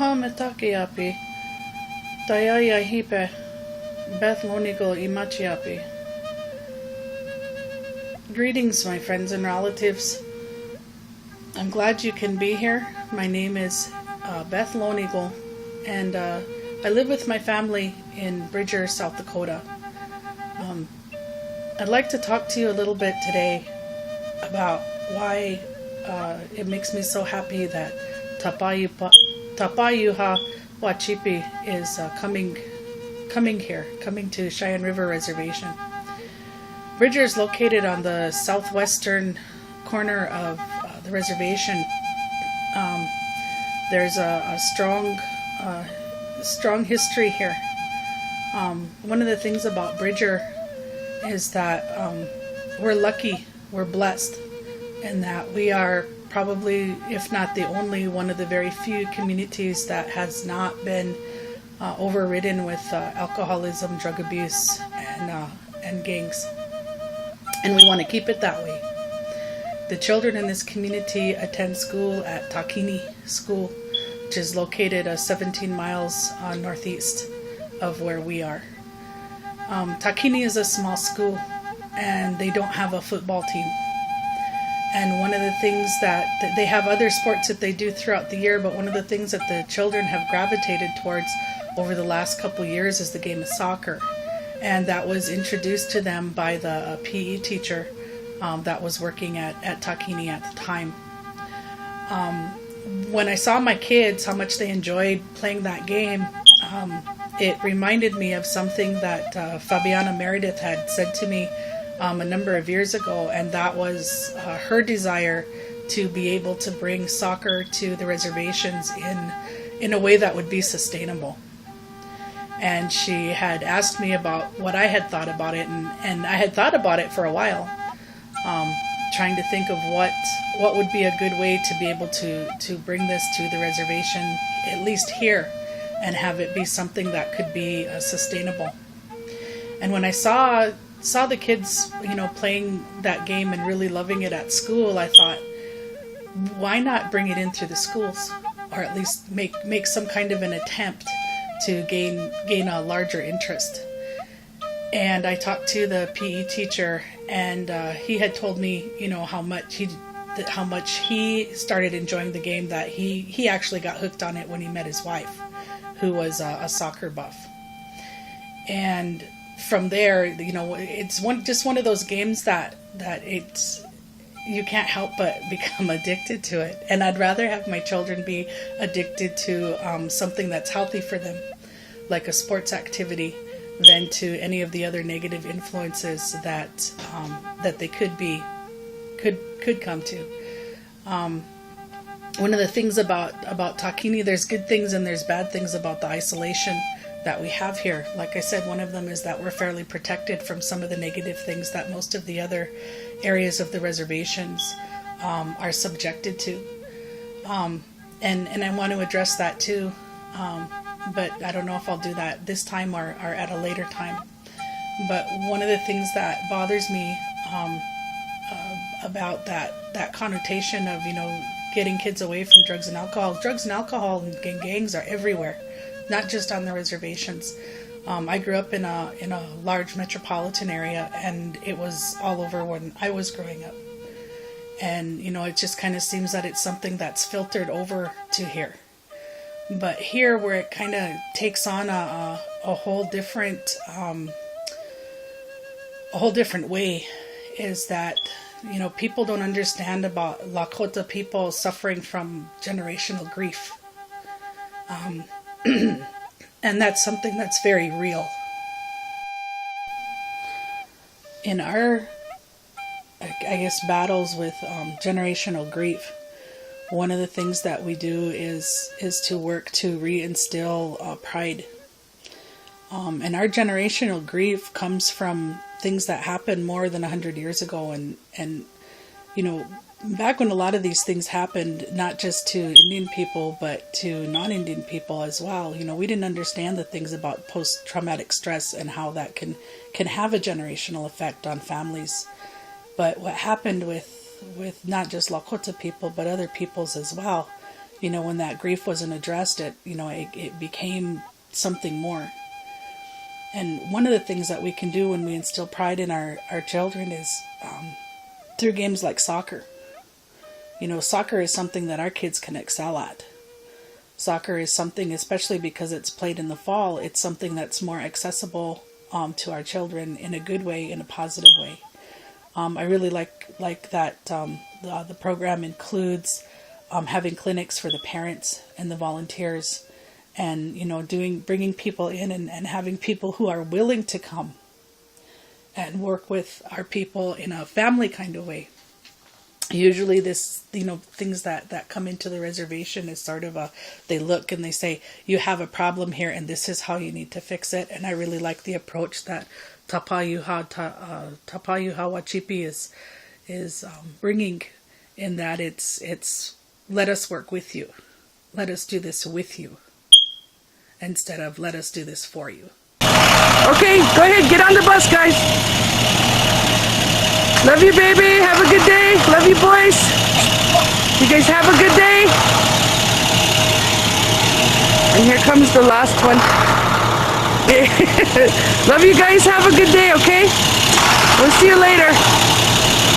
Aloha metakiapi, Tayaya hipe, Beth Lonigo imachiapi. Greetings, my friends and relatives. I'm glad you can be here. My name is Beth Lonigo, and I live with my family in Bridger, South Dakota. I'd like to talk to you a little bit today about why it makes me so happy that Tapa Yuha Wacipi is coming to Cheyenne River Reservation. Bridger is located on the southwestern corner of the reservation. There's a strong history here. One of the things about Bridger is that we're lucky, we're blessed, and that we are probably, if not the only, one of the very few communities that has not been overridden with alcoholism, drug abuse, and gangs. And we want to keep it that way. The children in this community attend school at Takini School, which is located 17 miles northeast of where we are. Takini is a small school, and they don't have a football team. And one of the things that they have other sports that they do throughout the year, but one of the things that the children have gravitated towards over the last couple years is the game of soccer. And that was introduced to them by the PE teacher that was working at Takini at the time. When I saw my kids, how much they enjoyed playing that game, it reminded me of something that Fabiana Meredith had said to me a number of years ago, and that was her desire to be able to bring soccer to the reservations in a way that would be sustainable. And she had asked me about what I had thought about it, and I had thought about it for a while, trying to think of what would be a good way to be able to bring this to the reservation, at least here, and have it be something that could be sustainable. And when I saw the kids, playing that game and really loving it at school, I thought, why not bring it in through the schools, or at least make some kind of an attempt to gain a larger interest. And I talked to the PE teacher, and he had told me, how much he started enjoying the game, that he actually got hooked on it when he met his wife, who was a soccer buff. And from there, it's one of those games that you can't help but become addicted to it. And I'd rather have my children be addicted to something that's healthy for them, like a sports activity, than to any of the other negative influences that they could come to. One of the things about Takini, there's good things and there's bad things about the isolation that we have here. Like I said, one of them is that we're fairly protected from some of the negative things that most of the other areas of the reservations are subjected to. And I want to address that too, but I don't know if I'll do that this time or at a later time. But one of the things that bothers me about that connotation of getting kids away from drugs and alcohol and gangs are everywhere, not just on the reservations. I grew up in a large metropolitan area, and it was all over when I was growing up. And it just kind of seems that it's something that's filtered over to here. But here, where it kind of takes on a whole different way, is that people don't understand about Lakota people suffering from generational grief. And that's something that's very real. In our, battles with generational grief, one of the things that we do is to work to reinstill pride. And our generational grief comes from things that happened more than 100 years ago, and back when a lot of these things happened, not just to Indian people, but to non-Indian people as well, we didn't understand the things about post-traumatic stress and how that can have a generational effect on families. But what happened with not just Lakota people, but other peoples as well, when that grief wasn't addressed, it became something more. And one of the things that we can do when we instill pride in our children is through games like soccer. Soccer is something that our kids can excel at. Soccer is something, especially because it's played in the fall, it's something that's more accessible to our children in a good way, in a positive way. I really like that the program includes having clinics for the parents and the volunteers, and bringing people in and having people who are willing to come and work with our people in a family kind of way. Usually this, things that come into the reservation is sort of they look and they say, you have a problem here and this is how you need to fix it. And I really like the approach that Tapa Yuha Wacipi is bringing, in that it's let us work with you. Let us do this with you, instead of let us do this for you. Okay, go ahead, get on the bus, guys. Love you, baby. Have a good day. Love you, boys. You guys have a good day. And here comes the last one. Love you guys. Have a good day, okay? We'll see you later.